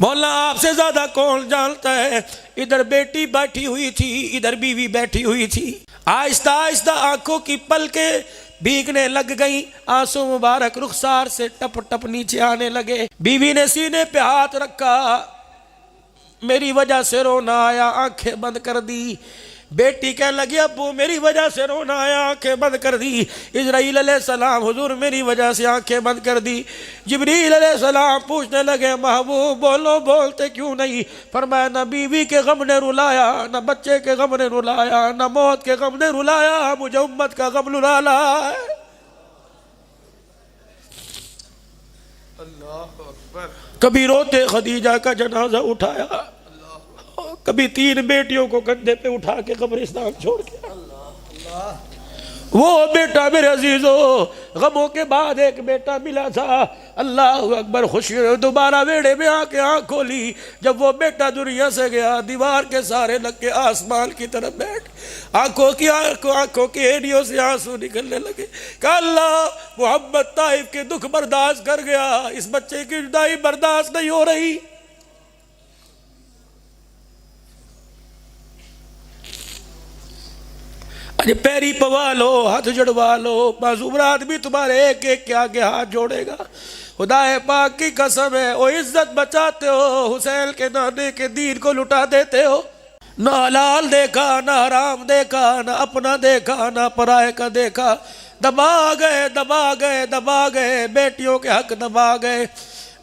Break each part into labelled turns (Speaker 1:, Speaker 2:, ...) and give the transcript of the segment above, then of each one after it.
Speaker 1: मौला आपसे ज्यादा कौन जानता है। इधर बेटी बैठी हुई थी, इधर बीवी बैठी हुई थी। आहिस्ता आहिस्ता आंखों की पलके भीगने लग गई, आंसू मुबारक रुखसार से टप टप नीचे आने लगे। बीवी ने सीने पे हाथ रखा, मेरी वजह से रोना आया, आंखें बंद कर दी। बेटी कहने लगी अब्बू मेरी वजह से रोना आया, आंखें बंद कर दी। इजराइल अलैहिस्सलाम हुजूर मेरी वजह से आंखें बंद कर दी। जिब्रील अलैहिस्सलाम पूछने लगे महबूब बोलो बोलते क्यों नहीं। फरमाया न बीवी के गम ने रुलाया, न बच्चे के गम ने रुलाया, न मौत के गम ने रुलाया, मुझे उम्मत का गम रुलाना है।
Speaker 2: अल्लाह अकबर।
Speaker 1: कभी रोते खदीजा का जनाजा उठाया, कभी 3 बेटियों को कंधे पे उठा के कब्रिस्तान छोड़ के। वो बेटा मेरे अजीजों गमों के बाद एक बेटा मिला था। अल्लाह अकबर, खुशी दोबारा वेड़े में आके आँख खोली। जब वो बेटा दुनिया से गया, दीवार के सारे लग के आसमान की तरफ बैठ, आंखों की एड़ियों से आंसू निकलने लगे। कहा अल्लाह मोहम्मद ताइफ के दुख बर्दाश्त कर गया, इस बच्चे की जुदाई बर्दाश्त नहीं हो रही। अरे पैरी पवा लो, हाथ जड़वा लो, मासूम आदमी तुम्हारे एक एक के आगे हाथ जोड़ेगा। खुदाए पाक की कसम है, ओ इज्जत बचाते हो, हुसैन के नाने के दीन को लुटा देते हो। ना हलाल देखा, ना हराम देखा, ना अपना देखा, ना पराए का देखा। दबा गए दबा गए दबा गए, बेटियों के हक दबा गए,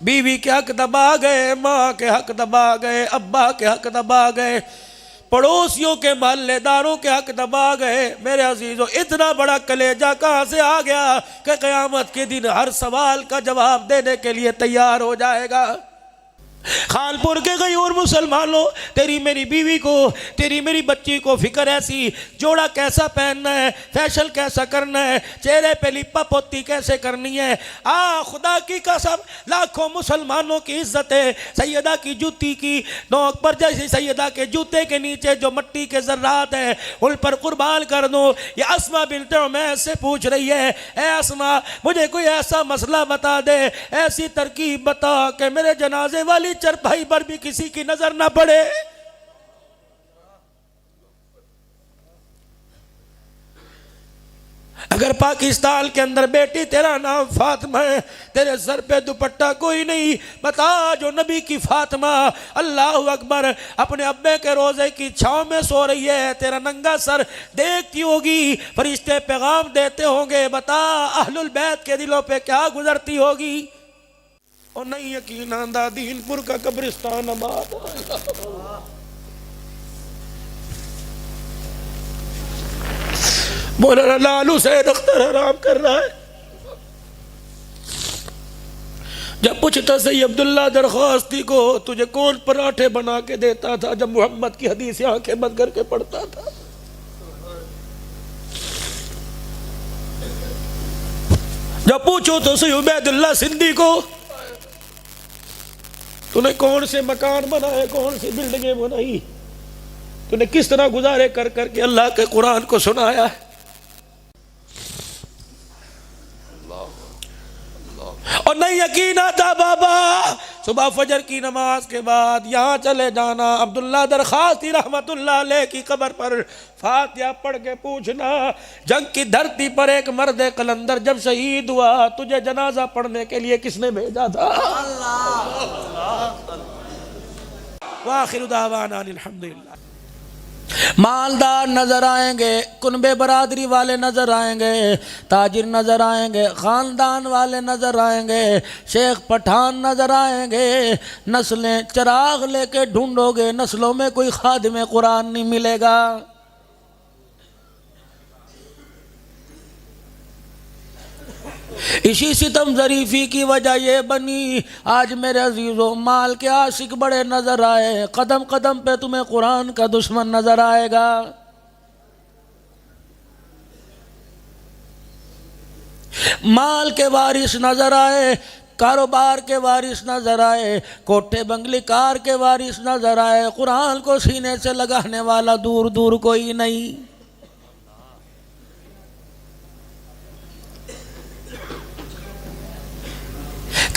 Speaker 1: बीवी के हक दबा गए, माँ के हक दबा गए, अब्बा के हक दबा गए, पड़ोसियों के मोहल्लेदारों के हक दबा गए। मेरे अजीजों इतना बड़ा कलेजा कहाँ से आ गया कि क़यामत के दिन हर सवाल का जवाब देने के लिए तैयार हो जाएगा। खानपुर के गयूर मुसलमानों, तेरी मेरी बीवी को, तेरी मेरी बच्ची को फिक्र ऐसी, जोड़ा कैसा पहनना है, फैशन कैसा करना है, चेहरे पे लिपा पोती कैसे करनी है। खुदा की कसम लाखों मुसलमानों की इज्जत है सैयदा की जूती की नोक पर, जैसे सैयदा के जूते के नीचे जो मट्टी के जर्रात है उन पर कुर्बान कर दो। ये अस्मा बिन्त उमैस से पूछ रही है, ए अस्मा मुझे कोई ऐसा मसला बता दे, ऐसी तरकीब बता कि मेरे जनाजे वाली चरपाई पर भी किसी की नजर ना पड़े। अगर पाकिस्तान के अंदर बेटी तेरा नाम फातिमा है, तेरे सर पे दुपट्टा कोई नहीं, बता जो नबी की फातिमा अल्लाह अकबर अपने अब्बे के रोजे की छांव में सो रही है, तेरा नंगा सर देखती होगी, फरिश्ते पैगाम देते होंगे, बता अहलुल बैत के दिलों पे क्या गुजरती होगी। और नहीं यकीन आंदा दीनपुर का कब्रिस्तान आबाद। बोला लालू से अख्तर हराम कर रहा है। जब पूछता सही अब्दुल्ला दरख्वास्ती को तुझे कौन पराठे बना के देता था जब मोहम्मद की हदीस आंखें बंद करके पढ़ता था। जब पूछो तो सही उबैदुल्ला सिंधी को तूने कौन से मकान बनाए, कौन सी बिल्डिंगें बनाई, तूने किस तरह गुजारे कर करके अल्लाह के कुरान को सुनाया है। और नहीं यकीन आता बाबा सुबह फजर की नमाज के बाद यहाँ चले जाना, अब्दुल्ला दरख्वास्ती रहमतुल्लाह अलैह की कब्र पर फातिहा पढ़ के पूछना, जंग की धरती पर एक मर्द कलंदर जब शहीद हुआ तुझे जनाजा पढ़ने के लिए किसने भेजा था। वाखिर दावाना अल्हम्दुलिल्लाह। मालदार नजर आएंगे, कुनबे बरादरी वाले नजर आएंगे, ताजिर नजर आएंगे, खानदान वाले नजर आएंगे, शेख पठान नजर आएंगे। नस्लें चिराग लेके ढूंढोगे, नस्लों में कोई खादिम कुरान नहीं मिलेगा। इसी सितम ज़रीफ़ी की वजह ये बनी आज मेरे अजीज़ों माल के आशिक बड़े नज़र आए, कदम कदम पे तुम्हें कुरान का दुश्मन नज़र आएगा। माल के वारिस नज़र आए, कारोबार के वारिस नज़र आए, कोठे बंगली कार के वारिस नज़र आए, कुरान को सीने से लगाने वाला दूर दूर कोई नहीं।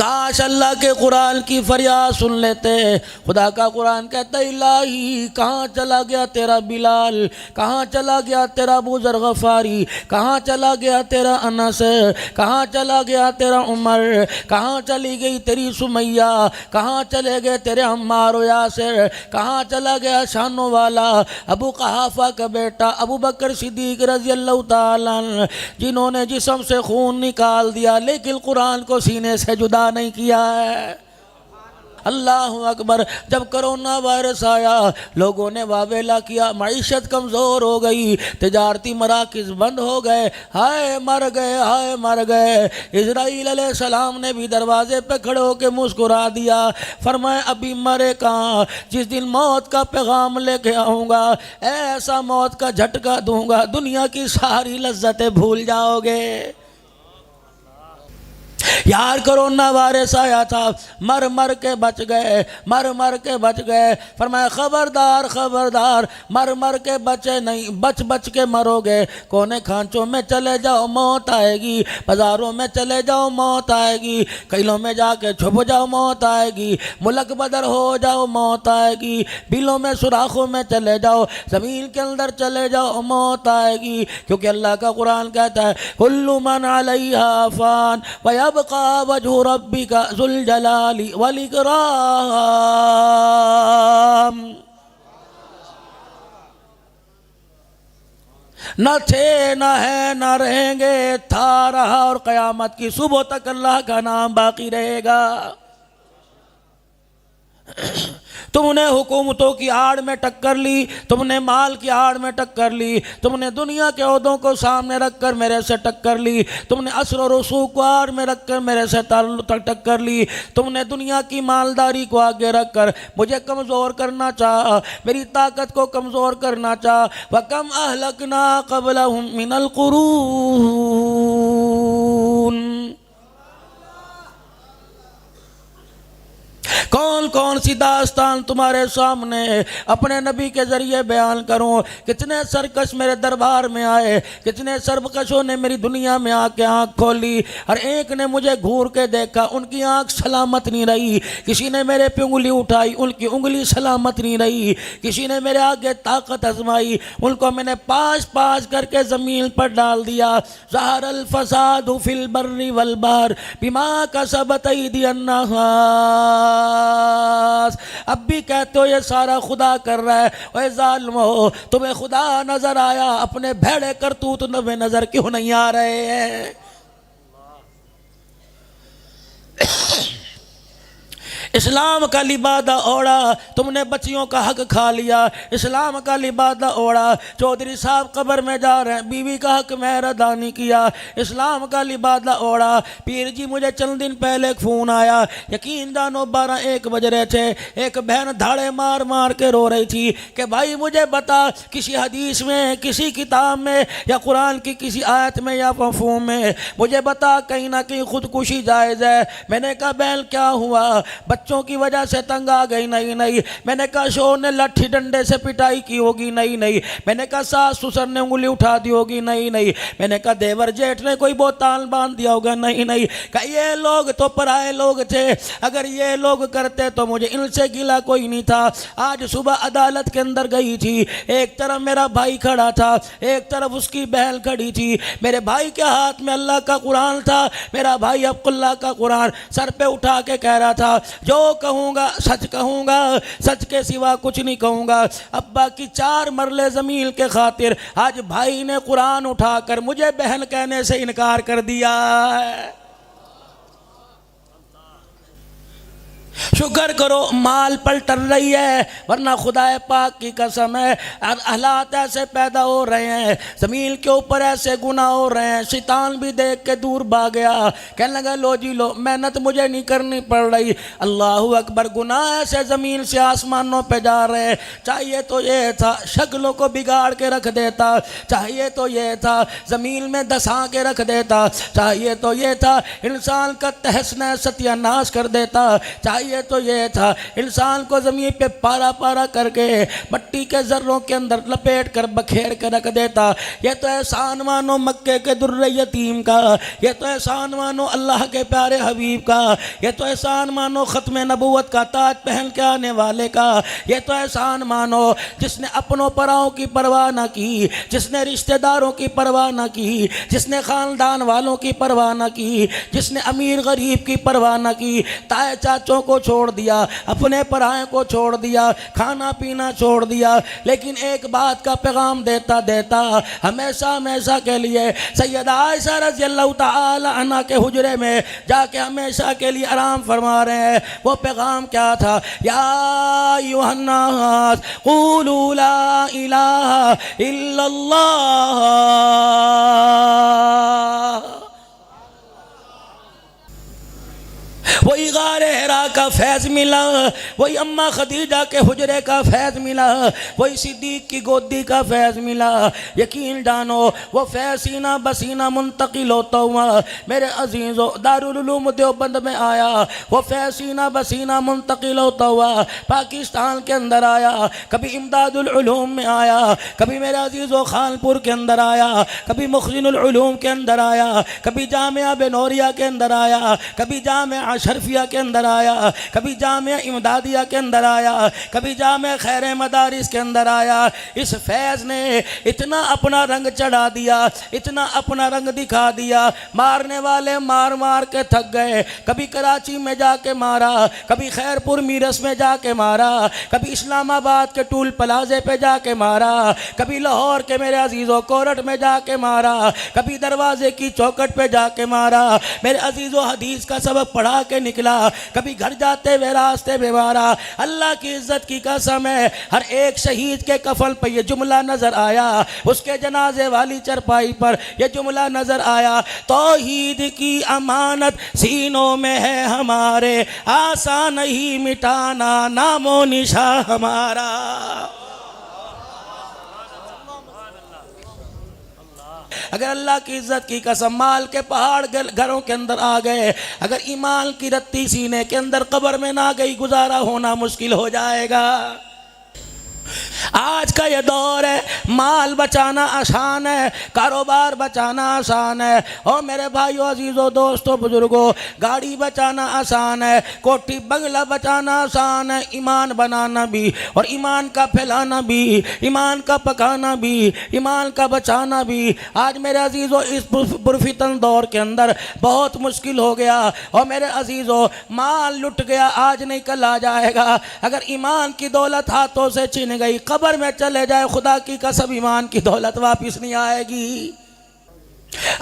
Speaker 1: काश अल्लाह के कुरान की फरियाद सुन लेते। खुदा का कुरान कहता है इलाही कहाँ चला गया तेरा बिलाल, कहाँ चला गया तेरा अबू ज़र गफ़ारी, कहाँ चला गया तेरा अनस, कहाँ चला गया तेरा उमर, कहाँ चली गई तेरी सुमैया, कहाँ चले गए तेरे अम्मार व यासिर, कहाँ चला गया शानो वाला अबू कहाफा का बेटा अबू बकर सिद्दीक रज़ी अल्लाह ताला अन्हु, जिन्होंने जिस्म से खून निकाल दिया लेकिन कुरान को सीने से जुदा नहीं किया है। अल्लाह अकबर। जब कोरोना वायरस आया लोगों ने वावेला किया, मईशत कमज़ोर हो गई, तिजारती मराकिज़ बंद हो गए, हाय मर गए, हाय मर गए। इज़राइल अलैहिस्सलाम ने भी दरवाजे पे खड़े होकर मुस्कुरा दिया, फरमाया अभी मरे कहाँ, जिस दिन मौत का पैगाम लेके आऊँगा ऐसा मौत का झटका दूंगा दुनिया की सारी लज्जतें भूल जाओगे। यार कोरोना वायरस आया था, मर मर के बच गए, मर मर के बच गए। फरमाया खबरदार खबरदार, मर मर के बचे नहीं, बच बच के मरोगे। कोने खांचों में चले जाओ मौत आएगी, बाजारों में चले जाओ मौत आएगी, किलों में जाके छुप जाओ मौत आएगी, मुल्क बदर हो जाओ मौत आएगी, बिलों में सुराखों में चले जाओ, ज़मीन के अंदर चले जाओ मौत आएगी। क्योंकि अल्लाह का कुरान कहता है कुल्लु मन अलैहा फ़ान व यबक़ा वजहु रब्बिका ज़ुल जलाली वल इकराम। न थे न है न रहेंगे, था रहा और क़यामत की सुबह तक अल्लाह का नाम बाकी रहेगा। तुमने हुकूमतों की आड़ में टक्कर ली, तुमने माल की आड़ में टक्कर ली, तुमने दुनिया के ओहदों को सामने रखकर मेरे से टक्कर ली, तुमने असर और रसूख को आड़ में रखकर मेरे से टक्कर ली, तुमने दुनिया की मालदारी को आगे रखकर मुझे कमज़ोर करना चाहा, मेरी ताकत को कमज़ोर करना चाहा। वकम अहलकना क़ब्लहुम मिनल क़ुरून। कौन कौन सी दास्तान तुम्हारे सामने अपने नबी के ज़रिए बयान करूं। कितने सरकश मेरे दरबार में आए, कितने सरकशों ने मेरी दुनिया में आके आँख खोली, हर एक ने मुझे घूर के देखा, उनकी आँख सलामत नहीं रही। किसी ने मेरे पे उंगली उठाई, उनकी उंगली सलामत नहीं रही। किसी ने मेरे आगे ताकत आजमाई, उनको मैंने पास पास करके ज़मीन पर डाल दिया। ज़हरल फ़सादु फ़िल बर्रि वल बहर बिमा कसबत अयदीन नास। अब भी कहते हो ये सारा खुदा कर रहा है। ओए ज़ालिमो, तुम्हें खुदा नजर आया, अपने भेड़े करतूत तुम्हें नजर क्यों नहीं आ रहे हैं। इस्लाम का लिबादा ओढ़ा, तुमने बच्चियों का हक खा लिया। इस्लाम का लिबादा ओढ़ा, चौधरी साहब कब्र में जा रहे हैं, बीवी का हक मैं अदा नहीं किया। इस्लाम का लिबादा ओढ़ा। पीर जी मुझे चंद दिन पहले एक फ़ोन आया, यकीन जानो 12-1 बज रहे थे। एक बहन धाड़े मार मार के रो रही थी कि भाई मुझे बता, किसी हदीस में, किसी किताब में या कुरान की किसी आयत में या मफ़हूम में मुझे बता कहीं ना कहीं खुदकुशी जायज़ है। मैंने कहा बहन क्या हुआ, बच्चों की वजह से तंग आ गई? नहीं नहीं। मैंने कहा शोर ने लाठी डंडे से पिटाई की होगी? नहीं नहीं। मैंने कहा सास ससुर ने उंगली उठा दी होगी? नहीं नहीं। मैंने कहा देवर जेठ ने कोई बोताल बांध दिया होगा? नहीं नहीं। कहा ये लोग तो पराए लोग थे, अगर ये लोग करते तो मुझे इनसे गिला कोई नहीं था। आज सुबह अदालत के अंदर गई थी, एक तरफ मेरा भाई खड़ा था, एक तरफ उसकी बहन खड़ी थी। मेरे भाई के हाथ में अल्लाह का कुरान था, मेरा भाई अब्दुल्लाह का कुरान सर पे उठा के कह रहा था जो कहूँगा सच कहूँगा, सच के सिवा कुछ नहीं कहूँगा। अब्बा की 4 मरले ज़मीन के खातिर आज भाई ने कुरान उठाकर मुझे बहन कहने से इनकार कर दिया है। शुक्र करो माल पलट रही है, वरना खुदा पाक की कसम है हालात ऐसे पैदा हो रहे हैं, ज़मीन के ऊपर ऐसे गुनाह हो रहे हैं। शैतान भी देख के दूर भाग गया, कहने लगा लो जी लो, मेहनत मुझे नहीं करनी पड़ रही। अल्लाहु अकबर, गुनाह ऐसे ज़मीन से आसमानों पे जा रहे हैं। चाहिए तो ये था शक्लों को बिगाड़ के रख देता, चाहिए तो ये था ज़मीन में धंसा के रख देता, चाहिए तो ये था इंसान का तहस नहस सत्यानाश कर देता, चाहिए चाहिए तो ये था इंसान को ज़मीन पे पारा पारा करके मट्टी के ज़र्रों के अंदर लपेट कर बखेर कर रख देता। ये तो एहसान मानो मक्के के दुर्रे यतीम का, ये तो एहसान मानो अल्लाह के प्यारे हबीब का, ये तो एहसान मानो ख़त्म नबूवत का ताज पहन के आने वाले का, ये तो एहसान मानो जिसने अपनों पराओं की परवाह ना की, जिसने रिश्तेदारों की परवाह ना की, जिसने ख़ानदान वालों की परवाह ना की, जिसने अमीर गरीब की परवाह ना की, ताए चाचों को छोड़ दिया, अपने पराए को छोड़ दिया, खाना पीना छोड़ दिया, लेकिन एक बात का पैगाम देता देता हमेशा हमेशा के लिए सैयदा आयशा रज़ियल्लाहु ताला अन्हा के हुजरे में जाके हमेशा के लिए आराम फरमा रहे हैं। वो पैगाम क्या था? या अय्युहन्नास क़ूलू ला इलाहा इल्लल्लाह, वही गारे हिरा का फैज़ मिला, वही अम्मा खदीजा के हुजरे का फैज़ मिला, वही सिद्दीक की गोदी का फैज़ मिला। यकीन जानो वो फैज़ सीना बसीना मुंतकिल होता हुआ मेरे अजीज़ों दारुल उलूम देवबंद में आया। वो फैज़ सीना बसीना मुंतकिल होता हुआ पाकिस्तान के अंदर आया, कभी इमदादुल उलूम में आया, कभी मेरे अजीज़ों खानपुर के अंदर आया, कभी मुखजिनुल उलूम के अंदर आया, कभी जामिया बेनौरिया के अंदर आया, कभी जामिया शरफिया के अंदर आया, कभी जामिया इमदादिया के अंदर आया, कभी जामिया खैर मदारिस के अंदर आया। इस फैज़ ने इतना अपना रंग चढ़ा दिया, इतना अपना रंग दिखा दिया, मारने वाले मार मार के थक गए। कभी कराची में जाके मारा, कभी खैरपुर मीरस में जाके मारा, कभी इस्लामाबाद के टूल प्लाजे पे जाके मारा, कभी लाहौर के मेरे अजीज़ों कोरट में जाके मारा, कभी दरवाजे की चौखट पे जाके मारा। मेरे अजीज़ों हदीस का सबक पढ़ा के निकला, कभी घर जाते हुए रास्ते में मारा। अल्लाह की इज्जत की कसम है, हर एक शहीद के कफन पर यह जुमला नजर आया, उसके जनाजे वाली चरपाई पर यह जुमला नजर आया, तौहीद की अमानत सीनों में है हमारे, आसान नहीं मिटाना नामो निशा हमारा। अगर अल्लाह की इज्जत की कसम माल के पहाड़ घरों के अंदर आ गए, अगर ईमान की रत्ती सीने के अंदर कब्र में ना गई, गुजारा होना मुश्किल हो जाएगा। आज का ये दौर है, माल बचाना आसान है, कारोबार बचाना आसान है, और मेरे भाइयों अजीज़ों दोस्तों बुजुर्गों गाड़ी बचाना आसान है, कोठी बंगला बचाना आसान है, ईमान बनाना भी और ईमान का फैलाना भी, ईमान का पकाना भी, ईमान का बचाना भी आज मेरे अजीज़ों इस पुरफितन दौर के अंदर बहुत मुश्किल हो गया। और मेरे अजीज़ों माल लुट गया, आज नहीं कल आ जाएगा। अगर ईमान की दौलत हाथों से छिन गई, कब्र में चले जाए, खुदा की कसम ईमान की दौलत वापस नहीं आएगी।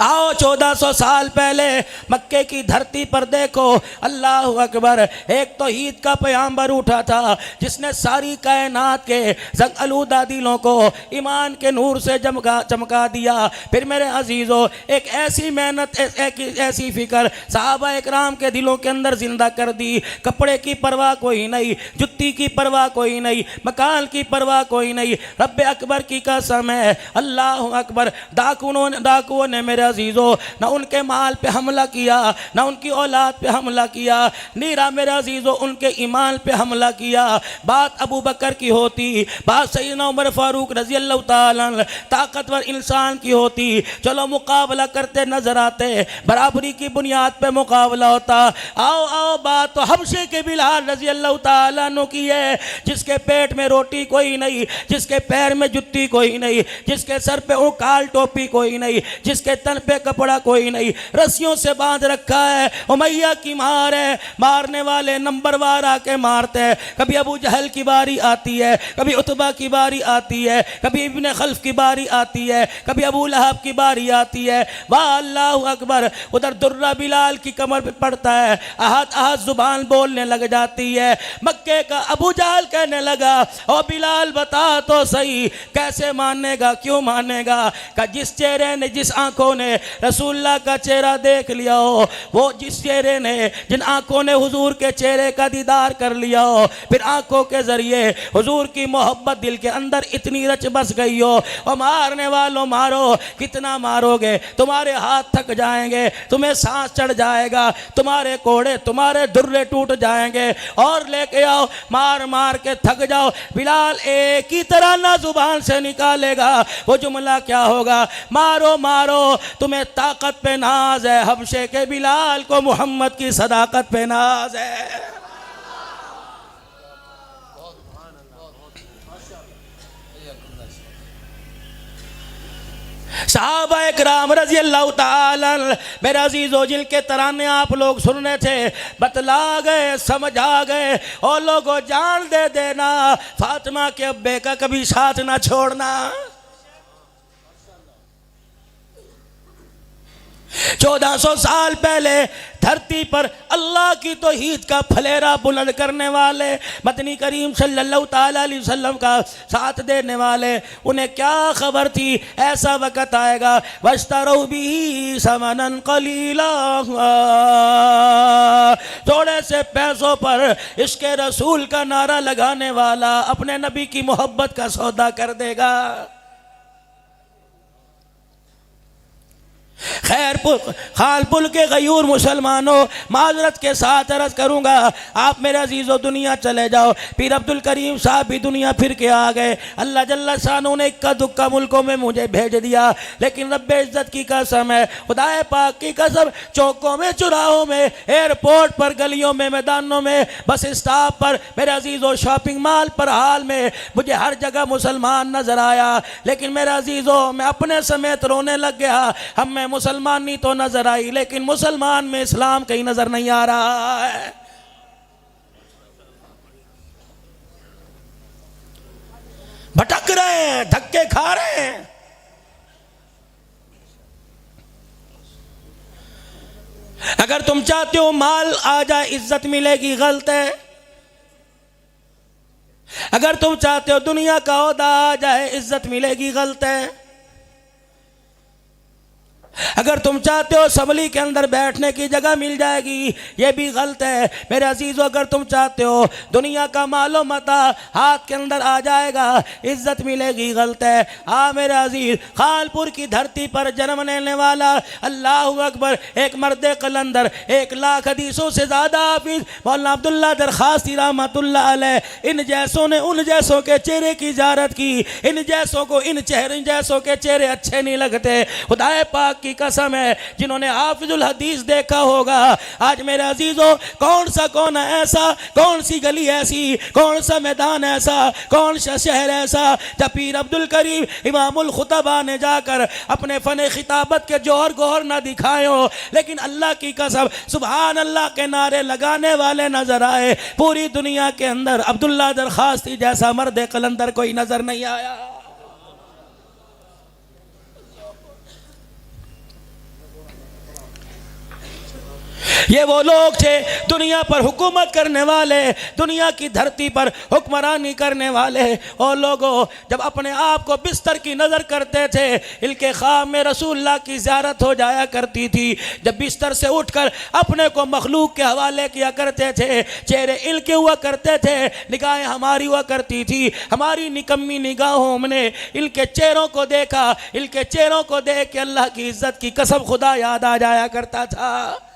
Speaker 1: आओ 1400 साल पहले मक्के की धरती पर देखो, अल्लाह अकबर, एक तौहीद का पैगंबर उठा था जिसने सारी कायनात के जंग आलूदा दिलों को ईमान के नूर से चमका दिया। फिर मेरे अजीज़ों एक ऐसी मेहनत, एक ऐसी फिक्र सहाबा इकराम के दिलों के अंदर जिंदा कर दी। कपड़े की परवाह कोई नहीं, जुत्ती की परवाह कोई नहीं, मकान की परवाह कोई नहीं, रब्बे अकबर की कसम है, अल्लाह अकबर, डाकुओं ने मेरे अजीज़ों ना उनके माल पे हमला किया, ना उनकी औलाद पे हमला किया, नीरा मेरे अजीज़ों उनके ईमान पे हमला किया। बात अबू बकर की होती, बात सैयदना उमर फारूक रज़ी अल्लाह ताला ताकतवर इंसान की होती, चलो मुकाबला करते नजर आते, बराबरी की बुनियाद पे मुकाबला होता। आओ आओ बात तो हबशे के बिलाल रज़ी अल्लाह ताला अन्हु की है, जिसके पेट में रोटी कोई नहीं, जिसके पैर में जुत्ती कोई नहीं, जिसके सर पे उकाल टोपी कोई नहीं, जिसके तन पे कपड़ा कोई नहीं, रस्सियों से बांध रखा है। उमैया की मार है, मारने वाले नंबरवार आके मारते हैं। कभी अबू जहल की बारी आती है, कभी उतबा की बारी आती है, कभी इब्ने खल्फ की बारी आती है, कभी अबू लहब की बारी आती है। वाह अल्लाह अकबर, उधर दुर्रा बिलाल की कमर पे पड़ता है, आहत आहत जुबान बोलने लग जाती है। मक्के का अबू जहल कहने लगा, ओ बिलाल बता तो सही कैसे मानेगा, क्यों मानेगा? का जिस चेहरे ने, जिस आंखों आंखों ने रसूलुल्लाह का चेहरा देख लिया हो, वो जिस चेहरे ने, जिन आंखों ने हुजूर के चेहरे का दीदार कर लिया हो, फिर आंखों के जरिए हुजूर की मोहब्बत दिल के अंदर इतनी रच बस गई हो, और मारने वालों मारो, कितना मारोगे, तुम्हारे हाथ थक जाएंगे, तुम्हें सांस चढ़ जाएगा, तुम्हारे कोड़े, तुम्हारे दुर्रे टूट जाएंगे, और लेके आओ, मार मार के थक जाओ। बिलाल एक ही तरह ना जुबान से निकालेगा, वो जुमला क्या होगा, मारो मारो, तुम्हें ताकत पे नाज है, हबशे के बिलाल को मोहम्मद की सदाकत पे नाज है। सहाबा इकराम रज़ी अल्लाह ताला मेरे अजीज़ों, जिनके तराने आप लोग सुन रहे थे, बतला गए, समझा गए, और लोगों जान दे देना, फातिमा के अब्बे का कभी साथ ना छोड़ना। 1400 साल पहले धरती पर अल्लाह की तौहीद का फलेरा बुलंद करने वाले मदनी करीम सल्लल्लाहु ताला अलैहि वसल्लम का साथ देने वाले, उन्हें क्या खबर थी ऐसा वक़्त आएगा, वश्तरौ बिही समनन कलीला, थोड़े से पैसों पर इसके रसूल का नारा लगाने वाला अपने नबी की मोहब्बत का सौदा कर देगा। खैरपुर खालपुर के गयूर मुसलमानों, माजरत के साथ अर्ज करूँगा, आप मेरे अजीज़ों दुनिया चले जाओ। पीर अब्दुल करीम साहब भी दुनिया फिर के आ गए, अल्लाह जल्ला शानू ने इक्का दुक्का मुल्कों में मुझे भेज दिया, लेकिन रब्बे इज़्ज़त की कसम है, खुदाए पाक की कसम, चौकों में, चुराहों में, एयरपोर्ट पर, गलियों में, मैदानों में, बस स्टॉप पर, मेरे अजीज़ों शॉपिंग मॉल पर, हाल में मुझे हर जगह मुसलमान नजर आया, लेकिन मेरे अजीज़ों मैं अपने समेत रोने लग गया। हम में मुसलमानी तो नजर आई, लेकिन मुसलमान में इस्लाम कहीं नजर नहीं आ रहा है। भटक रहे हैं, धक्के खा रहे हैं। अगर तुम चाहते हो माल आ जाए, इज्जत मिलेगी, गलत है। अगर तुम चाहते हो दुनिया का ओहदा आ जाए, इज्जत मिलेगी, गलत है। अगर तुम चाहते हो असम्बली के अंदर बैठने की जगह मिल जाएगी, ये भी गलत है। मेरे अजीज़ों, अगर तुम चाहते हो दुनिया का मालो मता हाथ के अंदर आ जाएगा, इज्जत मिलेगी, गलत है। हाँ मेरे अजीज़, खालपुर की धरती पर जन्म लेने वाला, अल्लाह अकबर, एक मर्द कलंदर, 1 लाख हदीसों से ज़्यादा हाफिज़ मौलाना अब्दुल्ला दरखास्ती रहमतुल्लाह अलैह, इन जैसों ने उन जैसों के चेहरे की ज़ियारत की, इन जैसों को इन जैसों के चेहरे अच्छे नहीं लगते। खुदाए पाक की कसम है, जिन्होंने हाफिजुल हदीस देखा होगा, आज मेरे अजीजों, कौन सा कोना ऐसा, कौन सी गली ऐसी, कौन सा मैदान ऐसा, कौन सा शहर ऐसा, जब पीर अब्दुल करीम इमामुल खुतबा ने जाकर अपने फने खिताबत के जौहर गौहर ना दिखाए हो, लेकिन अल्लाह की कसम सुभान अल्लाह के नारे लगाने वाले नजर आए। पूरी दुनिया के अंदर अब्दुल्ला दरखास्ती जैसा मर्द कलंदर कोई नजर नहीं आया। ये वो लोग थे दुनिया पर हुकूमत करने वाले, दुनिया की धरती पर हुक्मरानी करने वाले। और लोगों, जब अपने आप को बिस्तर की नज़र करते थे, इनके ख्वाब में रसूलुल्लाह की ज़ियारत हो जाया करती थी। जब बिस्तर से उठकर अपने को मखलूक के हवाले किया करते थे, चेहरे इनके हुआ करते थे, निगाहें हमारी हुआ करती थी। हमारी निकम्मी निगाहों ने इनके चेहरों को देखा, इनके चेहरों को देख के अल्लाह की इज़्ज़त की कसम खुदा याद आ जाया करता था।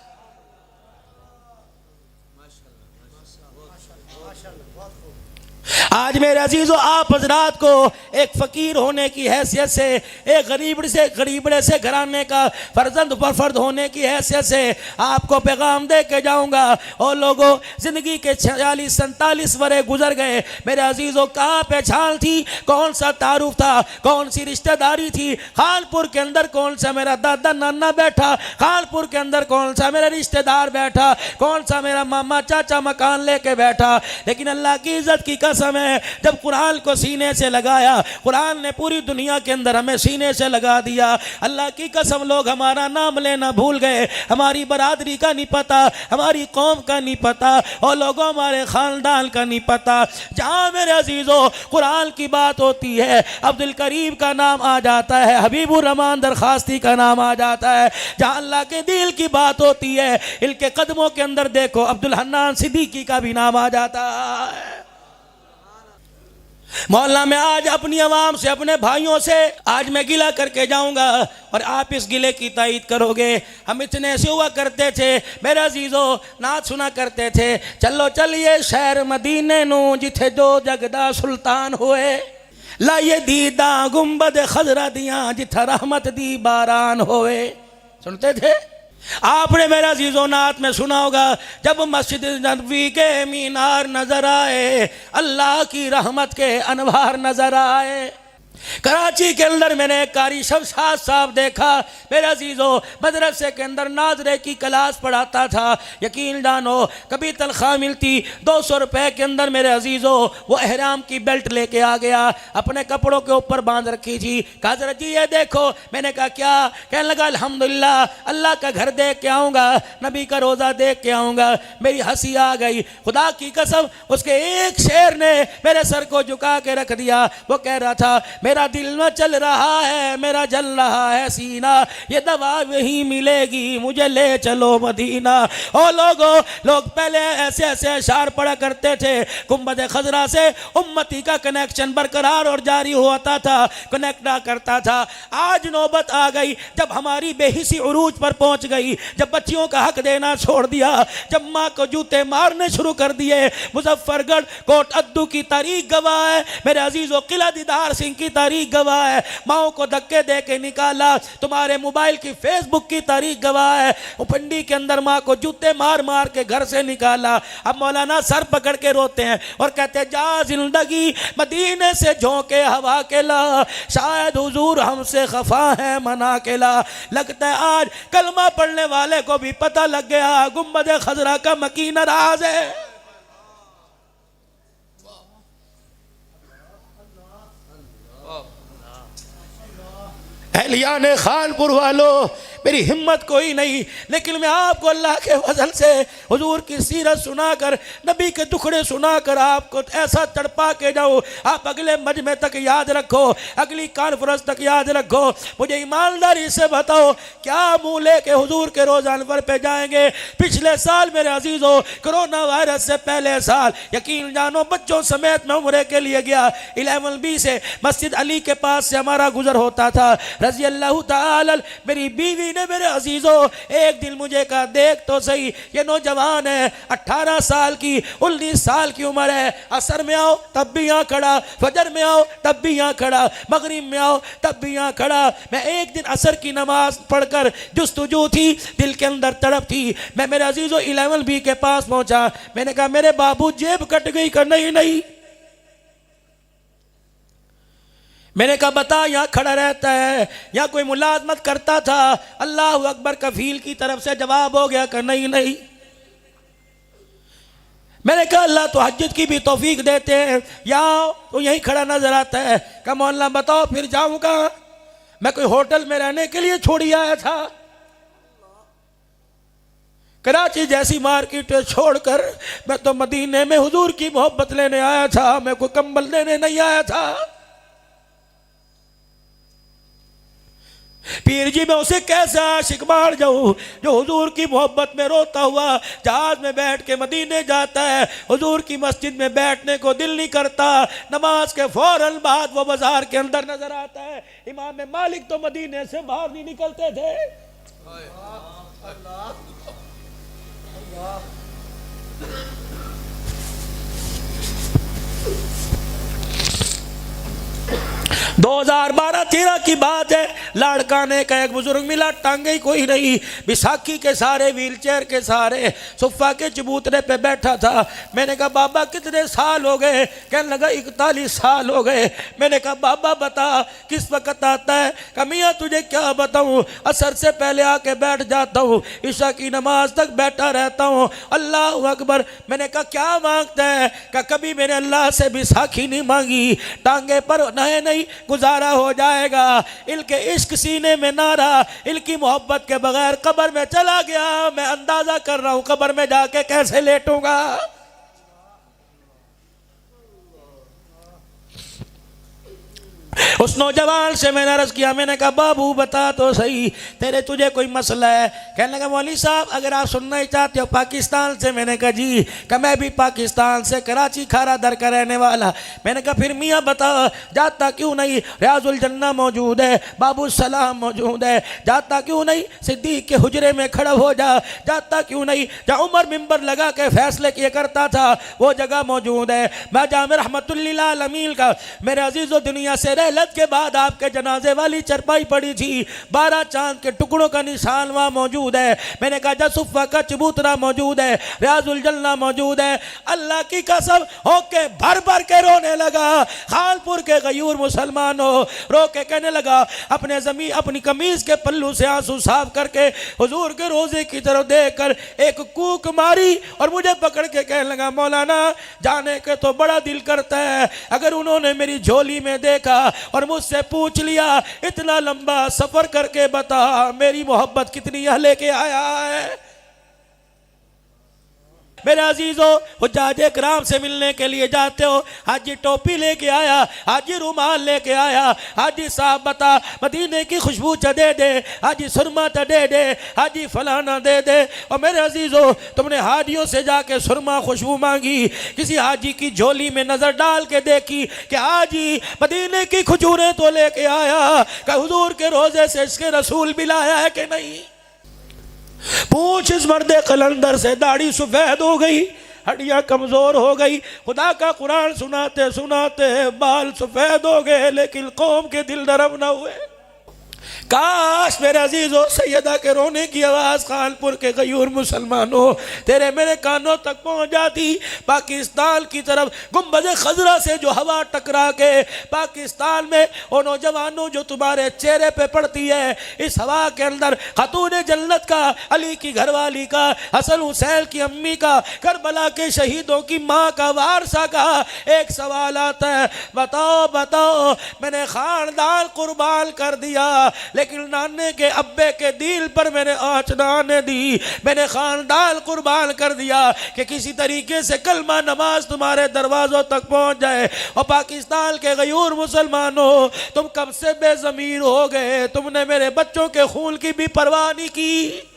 Speaker 1: आज मेरे अजीज़ों, आप हजरात को एक फ़कीर होने की हैसियत से, एक गरीबड़े से घराने का फर्द होने की हैसियत से आपको पैगाम दे के जाऊँगा। और लोगों, ज़िंदगी के 46-47 वरे गुजर गए। मेरे अजीज़ों, कहाँ पहचान थी, कौन सा तारुफ था, कौन सी रिश्तेदारी थी। खालपुर के अंदर कौन सा मेरा दादा नाना बैठा, खालपुर के अंदर कौन सा मेरा रिश्तेदार बैठा, कौन सा मेरा मामा चाचा मकान लेके बैठा। लेकिन अल्लाह की इज़्ज़त की कसम है, जब कुरान को सीने से लगाया, कुरान ने पूरी दुनिया के अंदर हमें सीने से लगा दिया। अल्लाह की कसम, लोग हमारा नाम लेना भूल गए, हमारी बरादरी का नहीं पता, हमारी कौम का नहीं पता, और लोगों हमारे खानदान का नहीं पता। जहाँ मेरे अजीज़ों कुरान की बात होती है, अब्दुल करीम का नाम आ जाता है, हबीबुर रहमान दरखास्ती का नाम आ जाता है। जहाँ अल्लाह के दिल की बात होती है, इनके कदमों के अंदर देखो अब्दुल हन्नान सिद्दीकी का भी नाम आ जाता है। मोहल्ला में आज अपनी आवाम से, अपने भाइयों से आज मैं गिला करके जाऊंगा और आप इस गिले की तायीद करोगे। हम इतने ऐसे हुआ करते थे मेरे अजीजों, नात सुना करते थे, चलो चलिए शहर मदीने नू जिथे जो जगदा सुल्तान होए, लाइए दीदा गुंबद खजरा दिया जिथा रहमत दी बारान होए। सुनते थे आपने मेरा अजीज़ों नात में सुना होगा, जब मस्जिद नबवी के मीनार नजर आए, अल्लाह की रहमत के अनवार नजर आए। कराची के अंदर मैंने कारी शमशाद साहब देखा मेरे अजीज़ों, मदरसे के अंदर नाजरे की क्लास पढ़ाता था। यकीन जानो कभी तनख्वाह मिलती 200 रुपए के अंदर मेरे अजीज़ों, वो एहराम की बेल्ट लेके आ गया, अपने कपड़ों के ऊपर बांध रखी थी। कहा हज़रत जी ये देखो। मैंने कहा क्या? कहने लगा अल्हम्दुलिल्लाह, अल्लाह का घर देख के आऊँगा, नबी का रोज़ा देख के आऊँगा। मेरी हंसी आ गई, खुदा की कसम उसके एक शेर ने मेरे सर को झुका के रख दिया। वो कह रहा था मेरा दिल में चल रहा है, मेरा जल रहा है सीना, ये दवा वही मिलेगी, मुझे ले चलो मदीना। ओ लोग पहले ऐसे ऐसे अशार पढ़ा करते थे, गुंबद खजरा से उम्मती का कनेक्शन बरकरार और जारी होता था, कनेक्ट करता था। आज नौबत आ गई जब हमारी बेहिसी उरूज पर पहुंच गई, जब बच्चियों का हक देना छोड़ दिया, जब माँ को जूते मारने शुरू कर दिए। मुजफ्फरगढ़ कोट अद्दू की तारीख गवाह है मेरे अजीजों, किला दीदार सिंह की तारीख गवाह है, माओ को धक्के दे के निकाला। तुम्हारे मोबाइल की फेसबुक की तारीख गवाह है, पिंडी के अंदर माँ को जूते मार मार के घर से निकाला। अब मौलाना सर पकड़ के रोते हैं और कहते हैं जा जिंदगी मदीने से झोंके हवा के ला, शायद हुजूर हमसे खफा है मना के ला। लगता है आज कलमा पढ़ने वाले को भी पता लग गया गुंबद खजरा का मकीन राज है। एहलियाने खानपुर वालों, मेरी हिम्मत कोई नहीं, लेकिन मैं आपको अल्लाह के फजल से हुजूर की सीरत सुनाकर, नबी के दुखड़े सुनाकर आपको ऐसा तड़पा के जाऊँ, आप अगले मजमे तक याद रखो, अगली कॉन्फ्रेंस तक याद रखो। मुझे ईमानदारी से बताओ क्या मुँह लेके हुजूर के रोज़ा अनवर पे जाएंगे? पिछले साल मेरे अजीज़ों, कोरोना वायरस से पहले साल, यकीन जानो बच्चों समेत मैं उम्रे के लिए गया। 11B से मस्जिद अली के पास से हमारा गुजर होता था, रज़ी अल्लाह ताला। मेरी बीवी ने मेरे अजीजों एक दिन मुझे कहा देख तो सही, ये नौजवान है, 18 साल की 19 साल की उम्र है, असर में आओ तब भी यहाँ खड़ा, फजर में आओ तब भी यहाँ खड़ा, मगरिब में आओ तब भी यहाँ खड़ा। मैं एक दिन असर की नमाज पढ़कर जुस्तुजू थी, दिल के अंदर तड़प थी, मैं मेरे अजीजों 11B के पास पहुंचा। मैंने कहा मेरे बाबू जेब कट गई? कर नहीं। मैंने कहा बता, यहाँ खड़ा रहता है, यहाँ कोई मुलाजमत करता था? अल्लाह अकबर कफील की तरफ से जवाब हो गया कि नहीं। मैंने कहा अल्लाह तो हज्जत की भी तौफीक देते हैं, यहाँ तो यहीं खड़ा नजर आता है। कहा मौलाना बताओ फिर जाऊँ कहाँ? मैं कोई होटल में रहने के लिए छोड़ी आया था? कराची जैसी मार्केट छोड़कर मैं तो मदीने में हुजूर की मोहब्बत लेने आया था, मैं कोई कंबल लेने नहीं आया था। पीर जी मैं उसे कैसा आशिक मान जाऊं जो हुजूर की मोहब्बत में रोता हुआ जहाज में बैठ के मदीने जाता है, हुजूर की मस्जिद में बैठने को दिल नहीं करता, नमाज के फौरन बाद वो बाजार के अंदर नजर आता है। इमाम मालिक तो मदीने से बाहर नहीं निकलते थे। 2012-13 की बात है। लाड़काने का एक बुजुर्ग मिला, टांगे ही कोई नहीं, बैसाखी के सारे, व्हील चेयर के सारे, सोफा के चबूतरे पे बैठा था। मैंने कहा बाबा कितने साल हो गए? कहने लगा 41 साल हो गए। मैंने कहा बाबा बता किस वक्त आता है? कहा मियाँ तुझे क्या बताऊँ, असर से पहले आके बैठ जाता हूँ, ईशा की नमाज तक बैठा रहता हूँ, अल्लाह अकबर। मैंने कहा क्या मांगता है? कहा कभी मैंने अल्लाह से बैसाखी नहीं मांगी, टांगे पर नए नहीं गुजारा हो जाएगा। इनके इश्क सीने में नारा, इनकी मोहब्बत के बगैर कब्र में चला गया, मैं अंदाजा कर रहा हूं कब्र में जाके कैसे लेटूंगा। उस नौजवान से मैंने अर्ज किया, मैंने कहा बाबू बता तो सही, तुझे कोई मसला है? कहने लगा मौलवी साहब अगर आप सुनना ही चाहते हो पाकिस्तान से। मैंने कहा जी। कि मैं भी पाकिस्तान से, कराची खारा दर का रहने वाला। मैंने कहा फिर मियाँ बता जाता क्यों नहीं? रियाजुल जन्ना मौजूद है, बाबू सलाम मौजूद है, जाता क्यों नहीं? सिद्दीक के हुजरे में खड़ा हो जा, जाता क्यों नहीं? जहाँ उमर मिंबर लगा के फैसले किया करता था वो जगह मौजूद है। मैं जामिर रहमतुल लिल आलमीन का मेरे अजीज़ों दुनिया से रहलत के बाद आपके जनाजे वाली चरपाई पड़ी थी, 12 चांद के टुकड़ों का निशान वहाँ मौजूद है। मैंने कहा जसुफ़ा का चबूतरा मौजूद है, रियाजुल जन्ना मौजूद है। अल्लाह की कसम होके भर भर के रोने लगा। खालपुर के गयूर मुसलमान रो के कहने लगा, अपने जमीन अपनी कमीज के पल्लू से आंसू साफ करके हुजूर के रोजे की तरफ देख कर एक कूक मारी और मुझे पकड़ के कहने लगा मौलाना जाने के तो बड़ा दिल करता है, अगर उन्होंने मेरी झोली में देखा और मुझसे पूछ लिया इतना लंबा सफर करके बता मेरी मोहब्बत कितनी यह लेके आया है। मेरे अजीजों हुज्जाज किराम से मिलने के लिए जाते हो, हाजी टोपी लेके आया, हाजी रुमाल लेके आया, हाजी साहब बता मदीने की खुशबू दे दे, हाजी सुरमा दे दे, हाजी फलाना दे दे। और मेरे अजीजों तुमने हाजियों से जाके सुरमा खुशबू मांगी, किसी हाजी की झोली में नजर डाल के देखी कि हाजी मदीने की खजूरें तो लेके आया, कि हुजूर के रोजे से इसके रसूल भी लाया है कि नहीं? पूछ इस मर्दे कलंदर से, दाढ़ी सफेद हो गई, हड्डियां कमजोर हो गई, खुदा का कुरान सुनाते सुनाते बाल सफेद हो गए, लेकिन कौम के दिल नरम न हुए। काश मेरे अजीजों सैयदा के रोने की आवाज कानपुर के गयूर मुसलमानों तेरे मेरे कानों तक पहुंच जाती। पाकिस्तान की तरफ गुंबद खजरा से जो हवा टकरा के पाकिस्तान में वो नौजवानों जो तुम्हारे चेहरे पे पड़ती है, इस हवा के अंदर खातून जन्नत का, अली की घरवाली का, हसन हुसैन की अम्मी का, करबला के शहीदों की माँ का, वारसा का एक सवाल आता है, बताओ बताओ मैंने खानदान कुर्बान कर दिया लेकिन नाने के अब्बे के दिल पर मैंने आंच ना आने दी, मैंने खानदान कुर्बान कर दिया कि किसी तरीके से कलमा नमाज तुम्हारे दरवाजों तक पहुंच जाए। और पाकिस्तान के गयूर मुसलमानों तुम कब से बेज़मीर हो गए, तुमने मेरे बच्चों के खून की भी परवाह नहीं की।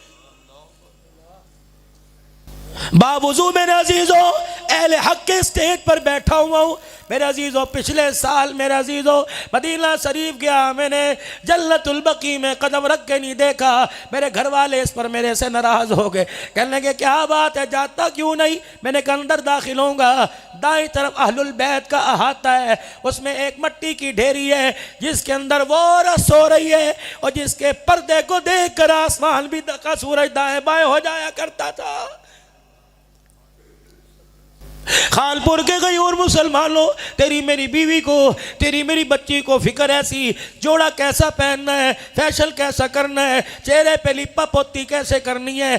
Speaker 1: बावजूद मेरे अजीजों अहले हक के स्टेज पर बैठा हुआ हूँ। मेरे अजीजों पिछले साल मेरे अजीजों मदीना शरीफ गया, मैंने जन्नतुल बकी में कदम रख के नहीं देखा। मेरे घर वाले इस पर मेरे से नाराज हो गए, कहने लगे क्या बात है जाता क्यों नहीं? मैंने कहा अंदर दाखिल होऊंगा, दाईं तरफ अहलुल बैत का अहाता है, उसमें एक मट्टी की ढेरी है जिसके अंदर वो औरत सो रही है और जिसके पर्दे को देख कर आसमान भी का सूरज दाएं बाएं हो जाया करता था। खानपुर के गयूर मुसलमानों तेरी मेरी बीवी को, तेरी मेरी बच्ची को फिक्र ऐसी, जोड़ा कैसा पहनना है, फैशन कैसा करना है, चेहरे पे लिपा पोती कैसे करनी है।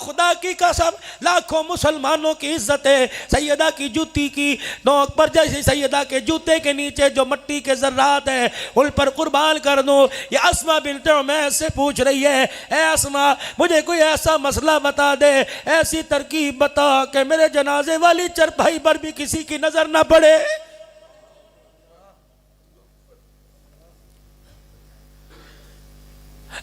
Speaker 1: खुदा की कसम लाखों मुसलमानों की इज्जत है सैयदा की जूती की नोक पर, जैसे सैयदा के जूते के नीचे जो मट्टी के जर्रात है उन पर कुर्बान कर दो। ये अस्मा बिन्त उमैस से पूछ रही है, ए अस्मा मुझे कोई ऐसा मसला बता दे, ऐसी तरकीब बता कि मेरे जनाजे वाली चरपाई पर भी किसी की नजर ना पड़े।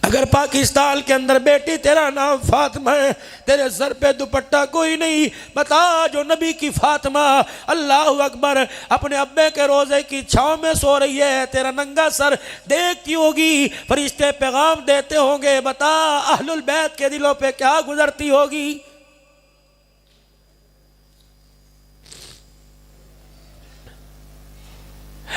Speaker 1: अगर पाकिस्तान के अंदर बेटी तेरा नाम फातिमा है, तेरे सर पे दुपट्टा कोई नहीं, बता जो नबी की फातिमा अल्लाह अकबर अपने अब्बे के रोजे की छांव में सो रही है, तेरा नंगा सर देखती होगी, फरिश्ते पैगाम देते होंगे, बता अहलुल बैत के दिलों पे क्या गुजरती होगी।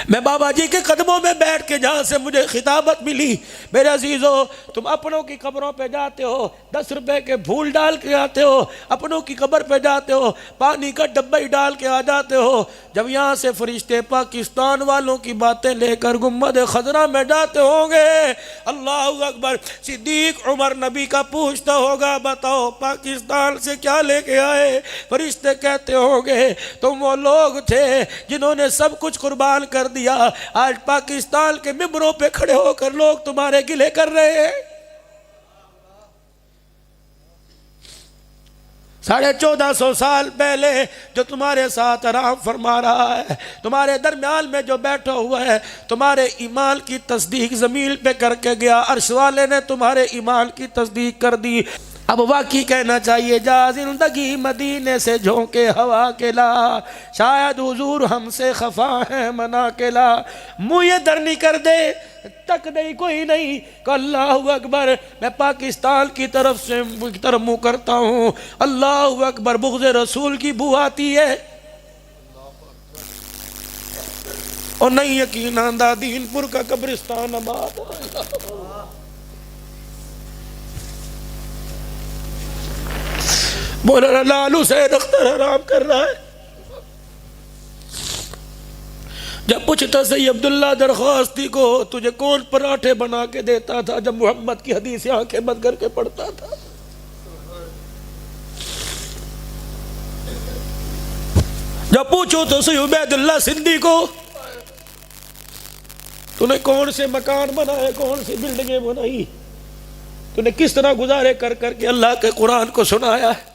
Speaker 1: मैं बाबा जी के कदमों में बैठ के जहाँ से मुझे खिताबत मिली, मेरे अजीज़ों, तुम अपनों की कब्रों पे जाते हो, 10 रुपए के फूल डाल के आते हो, अपनों की कब्र पे जाते हो, पानी का डब्बा ही डाल के आ जाते हो। जब यहाँ से फरिश्ते पाकिस्तान वालों की बातें लेकर गुम्बद खजरा में जाते होंगे, अल्लाह अकबर, सिद्दीक उमर नबी का पूछता होगा, बताओ पाकिस्तान से क्या लेके आए? फरिश्ते कहते होंगे, तुम वो लोग थे जिन्होंने सब कुछ कुर्बान कर दिया, आज पाकिस्तान के मिंबरों पे खड़े होकर लोग तुम्हारे गिले कर रहे हैं। 1450 साल पहले जो तुम्हारे साथ आराम फरमा रहा है, तुम्हारे दरमियान में जो बैठा हुआ है, तुम्हारे ईमान की तस्दीक ज़मीन पे करके गया, अर्श वाले ने तुम्हारे ईमान की तस्दीक कर दी। अब वाकई कहना चाहिए, जा जिंदगी मदीने से झोंके हवा के ला, शायद हुजूर हमसे खफा है मना के ला। मुँह ये दर नहीं कर दे, तक नहीं कोई नहीं, अल्लाहु अकबर, मैं पाकिस्तान की तरफ मुँह करता हूँ, अल्लाहु अकबर, बुग़्ज़ रसूल की बू आती है और नहीं यकीन आंदा दीनपुर का कब्रिस्तान आबाद। मौलाना लाल हुसैन अख्तर आराम कर रहा है। जब पूछता सही अब्दुल्ला दरख्वास्ती को, तुझे कौन पराठे बना के देता था जब मोहम्मद की हदीस आंखें बंद करके पढ़ता था? जब पूछो तो सही उबैदुल्ला सिंधी को, तूने कौन से मकान बनाए, कौन सी बिल्डिंगें बनाई, तूने किस तरह गुजारे कर करके अल्लाह के कुरान को सुनाया है।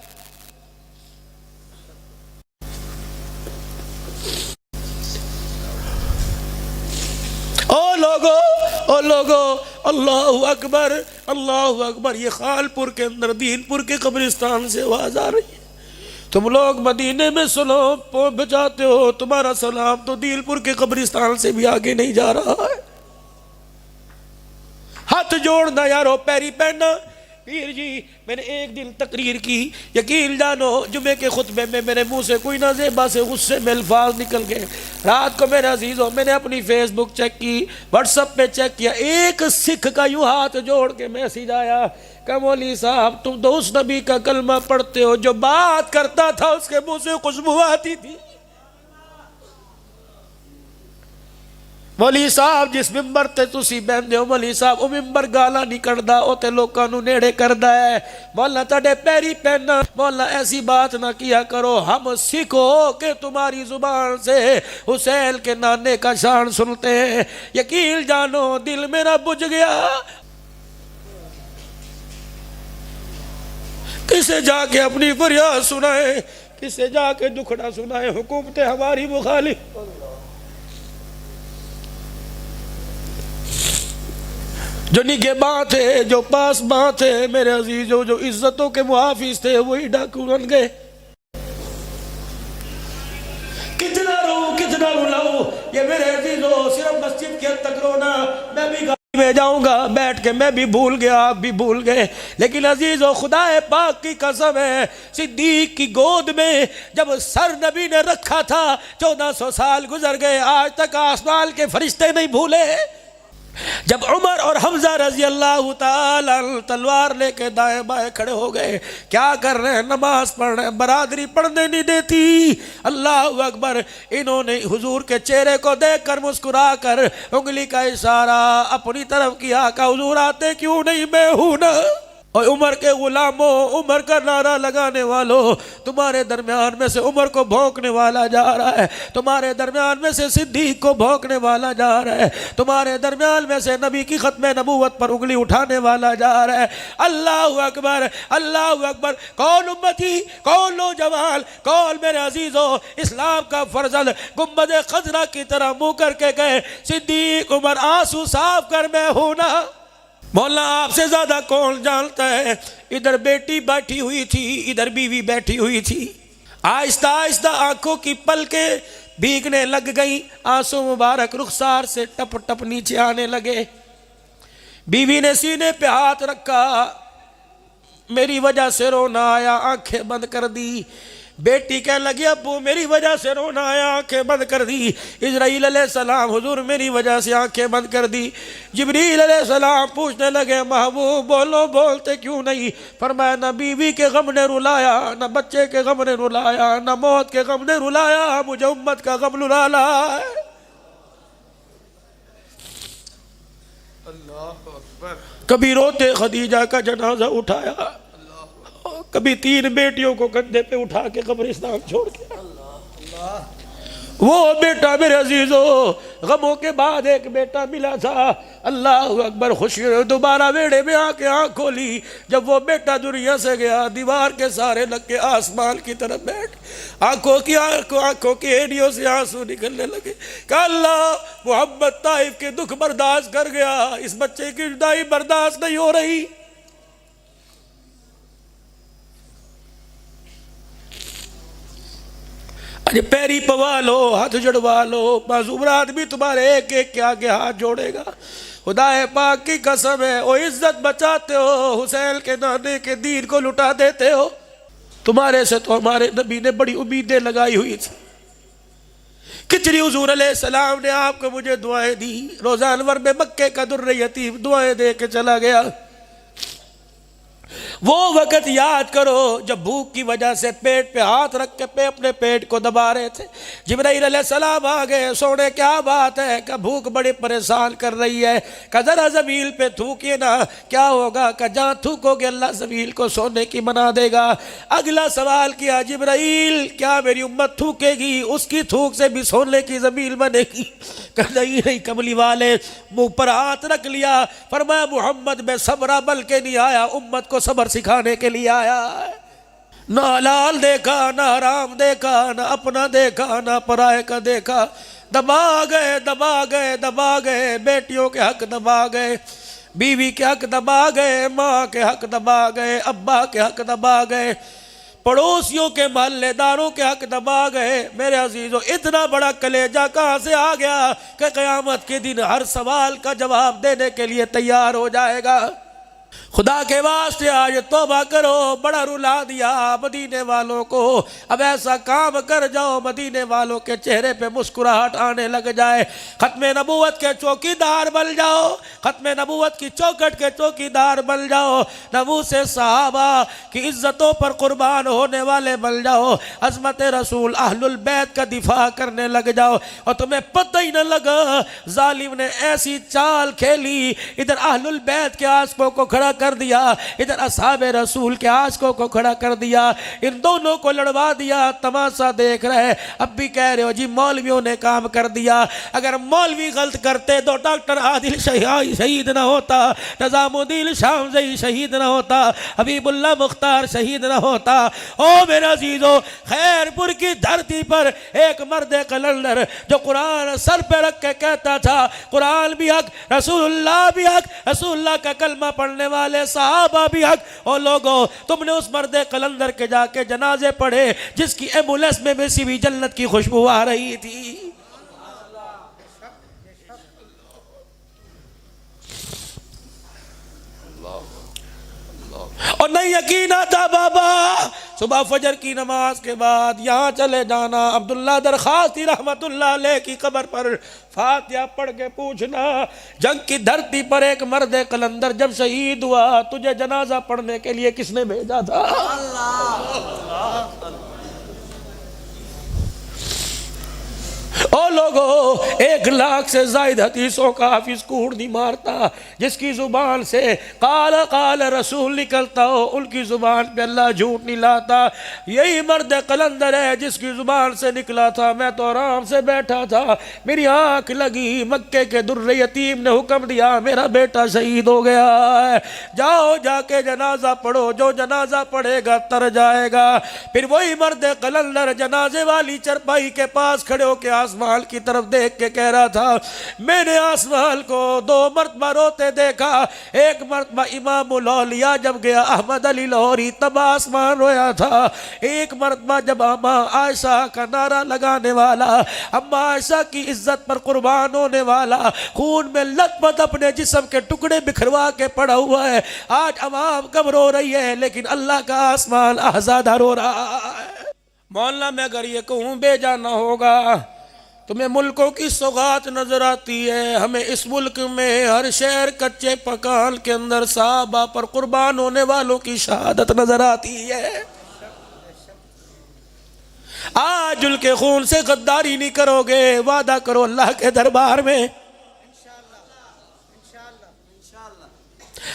Speaker 1: ओ लोगो, अल्लाहु अकबर, अल्लाहु अकबर, ये खालपुर के अंदर दीनपुर के कब्रिस्तान से आवाज आ रही है। तुम लोग मदीने में सुनो बचाते हो, तुम्हारा सलाम तो दीनपुर के कब्रिस्तान से भी आगे नहीं जा रहा है। हाथ जोड़ना यारो, पैरी पहनना। पीर जी, मैंने एक दिन तकरीर की, यकीन जानो जुमे के खुतबे में मेरे मुंह से कोई ना ज़ेबा से गुस्से में अल्फाज निकल गए। रात को मेरे अजीज़ों, मैंने अपनी फेसबुक चेक की, व्हाट्सएप पे चेक किया, एक सिख का यूँ हाथ जोड़ के मैसेज आया कि मौली साहब तुम तो उस नबी का कलमा पढ़ते हो जो बात करता था उसके मुँह से खुशबू आती थी। मौली साहब जिस मिंबर ते तुसी बहंदे हो, मौली साहब वो मिंबर गाला नहीं करदा, वो ते लोकां नू नेड़े करदा है। मौला तुहाडे पैरी पैना, मौला ऐसी बात ना किया करो, हम सीखो कि तुम्हारी जुबान से हुसैन के नाने का शान सुनते हैं। यकीन जानो दिल मेरा बुझ गया। किसे जाके अपनी फरियाद सुनाए, किसे जाके दुखड़ा सुनाए, हुकूमतें हमारी मुखालिफ। जो निगहबान थे, जो पासबान थे, मेरे अजीजों, जो इज्जतों के मुहाफिज थे, वही डाकू बन गए। कितना रो कितना रुलाऊं, ये मेरे अजीजों सिर्फ मस्जिद के हद तक रोना। मैं भी गाड़ी में जाऊंगा बैठ के, मैं भी भूल गया, आप भी भूल गए, लेकिन अजीजों खुदाए पाक की कसम है, सिद्दीक की गोद में जब सर नबी ने रखा था, 1400 साल गुजर गए, आज तक आसमान के फरिश्ते नहीं भूले। जब उमर और हमजा रजी अल्लाह ताला तलवार लेके दाएं बाएं खड़े हो गए, क्या कर रहे हैं? नमाज पढ़ रहे हैं, बरादरी पढ़ने नहीं देती। अल्लाह अकबर, इन्होंने हुजूर के चेहरे को देखकर मुस्कुरा कर उंगली का इशारा अपनी तरफ किया, का हुजूर आते क्यों नहीं, मैं हूं ना। और उमर के गुलामों, उमर का नारा लगाने वालों, तुम्हारे दरमियान में से उमर को भौंकने वाला जा रहा है, तुम्हारे दरमियान में से सिद्दीक को भौंकने वाला जा रहा है, तुम्हारे दरमियान में से नबी की खत्म नबूवत पर उंगली उठाने वाला जा रहा है। अल्लाह अकबर, अल्लाह अकबर। कौन उम्मती, कौन नौजवान, कौन मेरे अजीजों इस्लाम का फर्जल गुम्बद खजरा की तरह मुँह करके गए, सिद्दीक उमर आंसू साफ कर, मैं हूं ना। मौला आपसे ज्यादा कौन जानता है। इधर बेटी बैठी हुई थी, इधर बीवी बैठी हुई थी, आहिस्ता आहिस्ता आंखों की पलकें भीगने लग गई, आंसू मुबारक रुखसार से टप टप नीचे आने लगे। बीवी ने सीने पे हाथ रखा, मेरी वजह से रोना आया, आंखें बंद कर दी। बेटी कहने लगी अब्बू मेरी वजह से रोना आया, आंखें बंद कर दी। इजराइल अलैहिस्सलाम हुजूर मेरी वजह से आंखें बंद कर दी। जिब्रील अलैहिस्सलाम पूछने लगे महबूब बोलो बोलते क्यों नहीं? फरमाया न बीवी के गम ने रुलाया, न बच्चे के गम ने रुलाया, न मौत के गम ने रुलाया, मुझे उम्मत का गम रुला है। कभी रोते खदीजा का जनाजा उठाया, कभी 3 बेटियों को कंधे पे उठा के कब्रिस्तान छोड़ के। वो बेटा मेरे अजीजों गमों के बाद एक बेटा मिला था। अल्लाह अकबर, खुशी दोबारा वेड़े में आके आँख खोली। जब वो बेटा दुनिया से गया दीवार के सारे लग के आसमान की तरफ बैठ आंखों की एड़ियों से आंसू निकलने लगे। कहा अल्लाह मोहम्मद ताइफ के दुख बर्दाश्त कर गया, इस बच्चे की जुदाई बर्दाश्त नहीं हो रही। अरे पैरी पवा लो, हाथ जड़वा लो, मासूम आदमी तुम्हारे एक एक के आगे हाथ जोड़ेगा। खुदाए पाक की कसम है, ओ इज्जत बचाते हो, हुसैन के नाने के दीन को लुटा देते हो। तुम्हारे से तो हमारे नबी ने बड़ी उम्मीदें लगाई हुई थी। कितनी हुजूर अलैहिस्सलाम ने आपको मुझे दुआएं दी। रोज़ा अनवर में मक्के का दुर्र यतीम दुआएं दे के चला गया। वो वक़्त याद करो जब भूख की वजह से पेट पे हाथ रख के अपने पेट को दबा रहे थे। जिब्राइल अलैहिस्सलाम आ गए, सोने क्या बात है? का भूख बड़े परेशान कर रही है, का जरा ज़मील पे थूकिए ना, क्या होगा? का जहाँ थूकोगे अल्लाह ज़मील को सोने की बना देगा। अगला सवाल किया जिब्राइल क्या मेरी उम्मत थूकेगी? उसकी थूक से भी सोने की ज़मील बनेगी? नहीं नहीं, कमली वाले मुंह पर हाथ रख लिया। फरमाया मोहम्मद मैं सबरा बल के नहीं आया, उम्मत को सबर सिखाने के लिए आया है। ना हलाल देखा, ना हराम देखा, ना अपना देखा, ना पराये का देखा। दबा गए दबा गए दबा गए, बेटियों के हक दबा गए, बीवी के हक दबा गए, माँ के हक दबा गए, अब्बा के हक दबा गए, पड़ोसियों के महल्लेदारों के हक दबा गए। मेरे अजीजों इतना बड़ा कलेजा कहाँ से आ गया कि क़यामत के दिन हर सवाल का जवाब देने के लिए तैयार हो जाएगा। खुदा के वास्ते आज तौबा करो, बड़ा रुला दिया मदीने वालों को। अब ऐसा काम कर जाओ मदीने वालों के चेहरे पे मुस्कुराहट आने लग जाए। खत्मे नबूवत के चौकीदार बन जाओ, खत्मे नबूवत की चौखट के चौकीदार बन जाओ, नबू से सहाबा की इज्जतों पर कुर्बान होने वाले बन जाओ, अज़मत रसूल अहलुल बैत का दिफा करने लग जाओ। और तुम्हें पता ही न लगा जालिम ने ऐसी चाल खेली, इधर अहलुल बैत के आशिकों को खड़ा कर दिया, इधर असहाबे रसूल के आशिकों को खड़ा कर दिया, इन दोनों को लड़वा दिया। तमाशा देख रहे, अब भी कह रहे हो जी मौलवियों ने काम कर दिया। अगर मौलवी गलत करते तो डॉक्टर आदिल शहीद ना होता, निजामुद्दीन शामज़ई शहीद ना होता, हबीबुल्लाह मुख्तार शहीद ना होता। ओ मेरे अजीजों, खैरपुर की धरती पर एक मर्द कलंदर जो कुरान सर पे रख के कहता था कुरान भी हक, रसूलुल्लाह भी हक, रसूलुल्लाह का कलमा पढ़ने वाले साहबा भी हक। और लोगों तुमने उस मर्दे कलंदर के जाके जनाजे पढ़े जिसकी एम्बुलेंस में बेसी भी जन्नत की खुशबू आ रही थी। और नहीं यकीन आता बाबा, सुबह फजर की नमाज के बाद यहाँ चले जाना, अब्दुल्ला दरखास्ती रहमतुल्लाह अलैह की कब्र पर फातिहा पढ़ के पूछना, जंग की धरती पर एक मर्द कलंदर जब शहीद हुआ तुझे जनाजा पढ़ने के लिए किसने भेजा था? ओ लोगों, 1 लाख से ज़ायद हदीसों का हाफिज कूड़ नहीं मारता जिसकी जुबान से काल काल रसूल निकलता हो, उनकी जुबान पे अल्लाह झूठ नहीं लाता। यही मर्द कलंदर है जिसकी जुबान से निकला था मैं तो आराम से बैठा था, मेरी आंख लगी, मक्के के दुर्रे यतीम ने हुक्म दिया मेरा बेटा शहीद हो गया है, जाओ जाके जनाजा पढ़ो, जो जनाजा पढ़ेगा तर जाएगा। फिर वही मर्द कलंदर जनाजे वाली चरपाई के पास खड़े होकर आसमान की तरफ देख के कह रहा था मैंने आसमान को 2 मरतबा रोते देखा, एक मरतबा इमामुल औलिया जब गया अहमद अली लाहौरी तब आसमान रोया था, एक मरतबा जब अम्मा आयशा का नारा लगाने वाला, अम्मा आयशा की इज्जत पर कुर्बान होने वाला, खून में लथपथ अपने जिस्म के टुकड़े बिखरवा के पड़ा हुआ है। आज अवाम कब रो रही है लेकिन अल्लाह का आसमान आज़ादा रो रहा है। मौलाना मैं अगर ये कहूँ बेजाना होगा, तुम्हें मुल्कों की सौगात नजर आती है, हमें इस मुल्क में हर शहर कच्चे पकान के अंदर साहबा पर कुर्बान होने वालों की शहादत नजर आती है। आज उनके खून से गद्दारी नहीं करोगे, वादा करो अल्लाह के दरबार में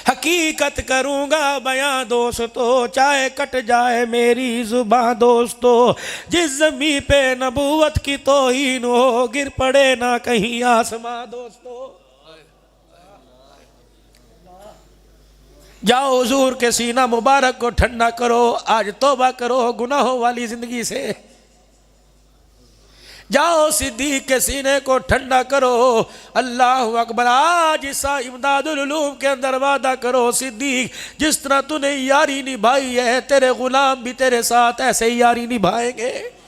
Speaker 1: हकीकत करूंगा बयां दोस्तों, चाहे कट जाए मेरी जुबां दोस्तों। जिस ज़मीं पे नबूवत की तौहीन हो, गिर पड़े ना कहीं आसमां दोस्तों। जाओ हुजूर के सीना मुबारक को ठंडा करो, आज तौबा करो गुनाहों वाली जिंदगी से। जाओ सिद्दीक के सीने को ठंडा करो, अल्लाह अकबर। आज इसा इमदादुल उलूम के अंदर वादा करो सिद्दीक, जिस तरह तूने यारी निभाई है, तेरे गुलाम भी तेरे साथ ऐसे ही यारी निभाएंगे।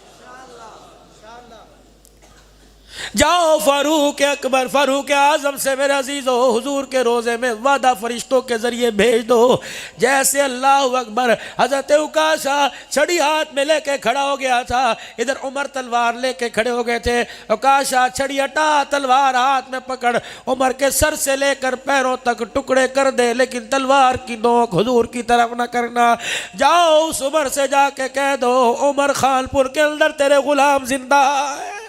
Speaker 1: जाओ फारूक अकबर, फारूक आजम से मेरे अजीजों हुजूर के रोजे में वादा फरिश्तों के जरिए भेज दो। जैसे अल्लाह अकबर हजरत उकाशा छड़ी हाथ में लेके खड़ा हो गया था, इधर उमर तलवार लेके खड़े हो गए थे। उकाशा छड़ी हटा, तलवार हाथ में पकड़, उमर के सर से लेकर पैरों तक टुकड़े कर दे, लेकिन तलवार की नोक हुजूर की तरफ न करना। जाओ उस उमर से जाके कह दो, उमर खानपुर के अंदर तेरे गुलाम जिंदा है।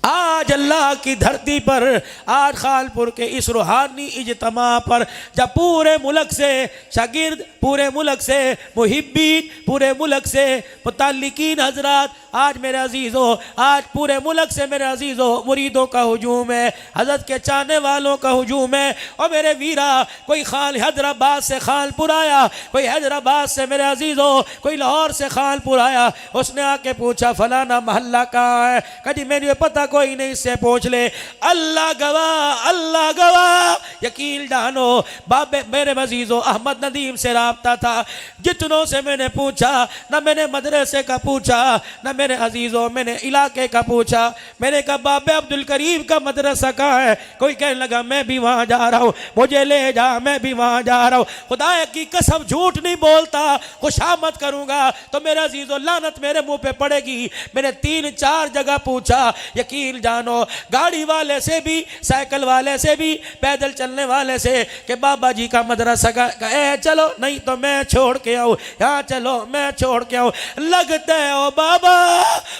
Speaker 1: आज अल्लाह की धरती पर, आज खानपुर के इस रूहानी इज्तिमा पर, जब पूरे मुल्क से शागिर्द, पूरे मुल्क से मुहिब्बीन, पूरे मुल्क से मुतल्लिकीन हजरात, आज मेरे अजीज़ों, आज पूरे मुल्क से मेरे अजीज़ों मुरीदों का हुजूम है, हजरत के चाहने वालों का हुजूम है। और मेरे वीरा, कोई खान हैदराबाद से खानपुर आया, कोई हैदराबाद से मेरे अजीज़ों, कोई लाहौर से खानपुर आया, उसने आके पूछा फलाना मोहल्ला कहाँ है? कभी मेरे पता कोई नहीं, से पूछ ले। अल्लाह गवाह, अल्लाह गवाह, यकीन जानो बाबे मेरे अजीज़ों अहमद नदीम से राब्ता था। जितनों से मैंने पूछा, ना मैंने मदरसे का पूछा, ना मेरे अजीज़ों मैंने इलाके का पूछा। मैंने कहा बाबे अब्दुल करीम का मदरसा कहाँ है? कोई कहने लगा मैं भी वहाँ जा रहा हूँ, मुझे ले जा, मैं भी वहाँ जा रहा हूँ। खुदा की कसम झूठ नहीं बोलता, खुशामद करूँगा तो मेरे अजीज़ों लानत मेरे मुँह पे पड़ेगी। मैंने 3-4 जगह पूछा, यकीन जानो गाड़ी वाले से भी, साइकिल वाले से भी, पैदल चलने वाले से, कि बाबा जी का मदरसा का चलो नहीं तो मैं छोड़ के आऊँ, यहाँ चलो मैं छोड़ के आऊँ। लगता है ओ बाबा,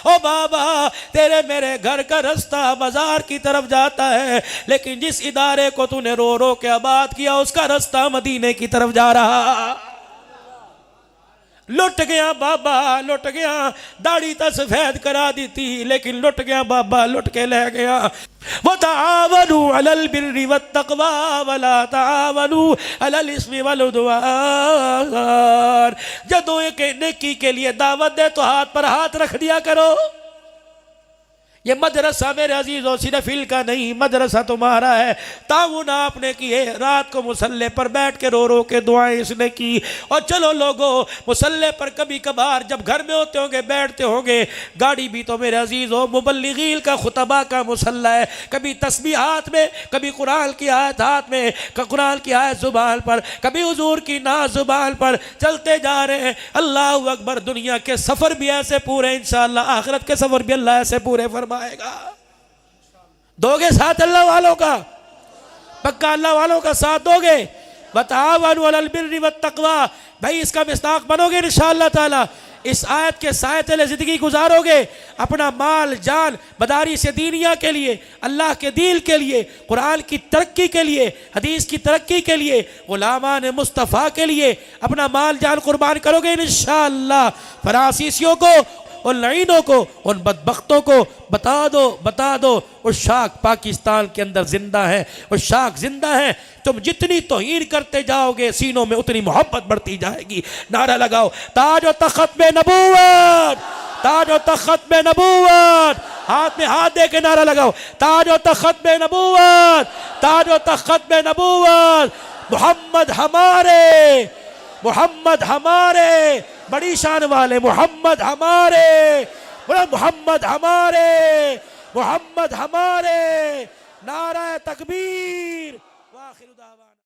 Speaker 1: ओ बाबा तेरे मेरे घर का रास्ता बाजार की तरफ जाता है, लेकिन जिस इदारे को तूने रो रो के आबाद किया उसका रास्ता मदीने की तरफ जा रहा। लुट गया बाबा, लुट गया। दाढ़ी तो सफेद करा दी थी, लेकिन लुट गया बाबा, लुट के ले गया। वो तावनु अलल बिर्रि वत्तक़वा वला तावनु अलल इस्मि वल उद्वान। जब एक नेकी के लिए दावत दे तो हाथ पर हाथ रख दिया करो। ये मदरसा मेरे अजीजों सिर्फ इल का नहीं, मदरसा तुम्हारा है। ताउन आपने किए, रात को मुसल्ले पर बैठ के रो रो के दुआएं इसने की। और चलो लोगों, मुसल्ले पर कभी कभार जब घर में होते होंगे, बैठते होंगे, गाड़ी भी तो मेरे अजीजों मुबल्लिगीन का खुतबा का मुसल्ला है। कभी तस्बीह हाथ में, कभी कुरान की आयत हाथ में, कुरान की आयत जुबान पर, कभी हुजूर की नाज जुबान पर, चलते जा रहे हैं। अल्लाह अकबर। दुनिया के सफ़र भी ऐसे पूरे, इंशाअल्लाह आखिरत के सफ़र भी अल्लाह ऐसे पूरे फरमाएगा। दोगे साथ अल्लाह वालों का? पक्का अल्लाह वालों का साथ दोगे? वतावनु अलल बिर्रि वत्तक़वा। भाई इसका मिस्ताक बनोगे इंशाअल्लाह ताला। इस आयत के साए तले जिंदगी गुजारोगे, अपना माल जान बदारी से दीनिया के लिए, अल्लाह के दीन के लिए, कुरान की तरक्की के लिए, हदीस की तरक्की के लिए, गुलामान मुस्तफ़ा के लिए अपना माल जान कुर्बान करोगे इंशाअल्लाह। फरासीसियों को, उन लईनों को, उन बदबख्तों को बता दो उस शाख पाकिस्तान के अंदर जिंदा है, उस शाख जिंदा है। तुम जितनी तौहीन करते जाओगे सीनों में उतनी मोहब्बत बढ़ती जाएगी। नारा लगाओ, ताज और तख्त में नबूवत, ताज और तख्त में नबूवत। हाथ में हाथ दे के नारा लगाओ, ताज और तख्त में नबूवत, ताज और तख्त में नबूवत। मोहम्मद हमारे, मोहम्मद हमारे, बड़ी शान वाले मोहम्मद हमारे, मोहम्मद हमारे, मोहम्मद हमारे। नारा तकबीर। वाखिर दावा।